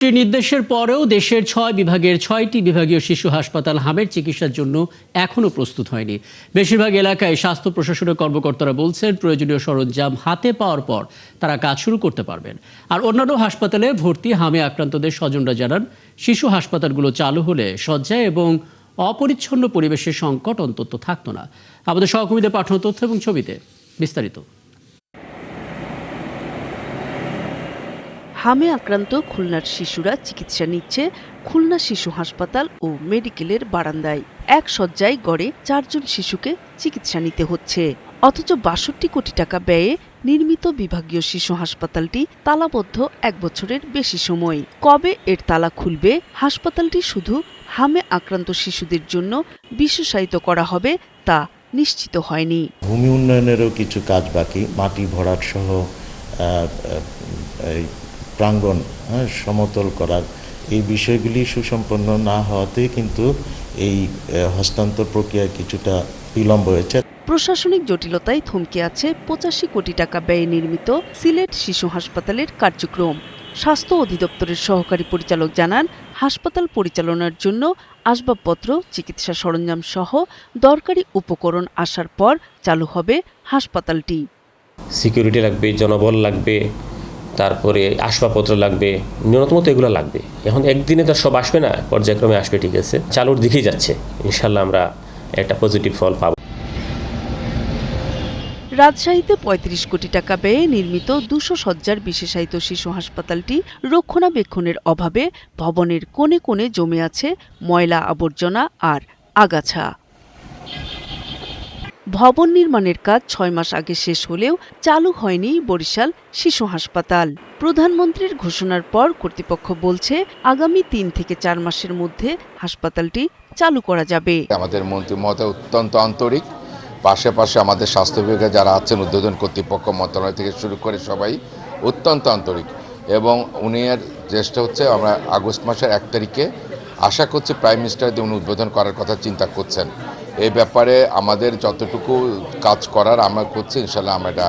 নির্দেশের পরেও দেশের ৬ বিভাগের ৬টি বিভাগীয় শিশু হাসপাতাল হামের চিকিৎসার জন্য এখনও প্রস্তুত হয়নি। বেশিরভাগ এলাকায় স্বাস্থ্য প্রশাসনের কর্মকর্তারা বলছেন প্রয়োজনীয় সরঞ্জাম হাতে পাওয়ার পর তারা কাজ শুরু করতে পারবেন। আর অন্যান্য হাসপাতালে ভর্তি হামে আক্রান্তদের স্বজনরা জানান, শিশু হাসপাতালগুলো চালু হলে শয্যা এবং অপরিচ্ছন্ন পরিবেশের সংকট অন্তত থাকতো না। আমাদের সহকর্মীদের পাঠানো তথ্য এবং ছবিতে বিস্তারিত। হামে আক্রান্ত খুলনার শিশুরা চিকিৎসা নিচ্ছে খুলনা শিশু হাসপাতাল ও মেডিকেলের বারান্দায়। এক শয্যায় গড়ে 4 জন শিশুকে চিকিৎসা নিতে হচ্ছে। অথচ ৬২ কোটি টাকা ব্যয়ে নির্মিত বিভাগীয় শিশু হাসপাতালটি তালাবদ্ধ 1 বছরের বেশি সময়। কবে এর তালা খুলবে? হাসপাতালটি শুধু হামে আক্রান্ত শিশুদের জন্য বিশেষায়িত করা হবে তা নিশ্চিত হয়নি। ভূমি উন্নয়নেরও কিছু কাজ বাকি, মাটি ভরাট সহ প্রাঙ্গণ সমতল করার এই বিষয়গুলি সুসম্পন্ন না হওয়াতে কিন্তু এই হস্তান্তর প্রক্রিয়ায় কিছুটা বিলম্ব হয়েছে। প্রশাসনিক জটিলতায় থমকে আছে 85 কোটি টাকা ব্যয়ে নির্মিত সিলেট শিশু হাসপাতালের কার্যক্রম। স্বাস্থ্য অধিদপ্তরের সহকারী পরিচালক জানান, হাসপাতাল পরিচালনার জন্য আসবাবপত্র, চিকিৎসা সরঞ্জাম সহ দরকারি উপকরণ আসার পর চালু হবে হাসপাতালটি। সিকিউরিটি লাগবে, জনবল লাগবে, তারপরে আসবাবপত্র লাগবে, ন্যূনতম তো এগুলো লাগবে। এখন একদিনে তো সব আসবে না, পর্যায়ক্রমে আসবে। ঠিক আছে, চালুর দিকেই যাচ্ছে। ইনশাল্লাহ আমরা একটা পজিটিভ ফল পাব। রাজশাহীতে 35 কোটি টাকা ব্যয়ে নির্মিত 200 শয্যার বিশেষায়িত শিশু হাসপাতালটি রক্ষণাবেক্ষণের অভাবে ভবনের কোণে কোণে জমে আছে ময়লা আবর্জনা আর আগাছা। ভবন নির্মাণের কাজ 6 মাস আগে শেষ হলেও চালু হয়নি বরিশাল শিশু হাসপাতাল। প্রধানমন্ত্রীর ঘোষণার পর কর্তৃপক্ষ বলছে আগামী 3 থেকে 4 মাসের মধ্যে হাসপাতালটি চালু করা যাবে। আমাদের মন্ত্রী মহোদয় অত্যন্ত আন্তরিক, পাশাপাশি আমাদের স্বাস্থ্য বিভাগে যারা আছেন, উদ্বোধন কর্তৃপক্ষ মন্ত্রণালয় থেকে শুরু করে সবাই অত্যন্ত আন্তরিক। এবং উনি এর চেষ্টা হচ্ছে, আমরা আগস্ট মাসের 1 তারিখে আশা করছি প্রাইম মিনিস্টার দিয়ে উনি উদ্বোধন করার কথা চিন্তা করছেন। এই ব্যাপারে আমাদের যতটুকু কাজ করার আমরা করছি, ইনশাল্লাহ আমরা এটা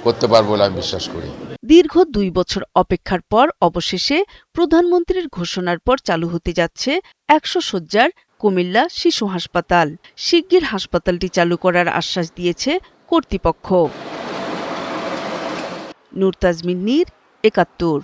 করতে পারবো বলে আমি বিশ্বাস করি। দীর্ঘ 2 বছর অপেক্ষার পর অবশেষে প্রধানমন্ত্রীর ঘোষণার পর চালু হতে যাচ্ছে 100 শয্যার কুমিল্লা শিশু হাসপাতাল। শিগগির হাসপাতালটি চালু করার আশ্বাস দিয়েছে কর্তৃপক্ষ। নূর তাজমিন নীর, ৭১।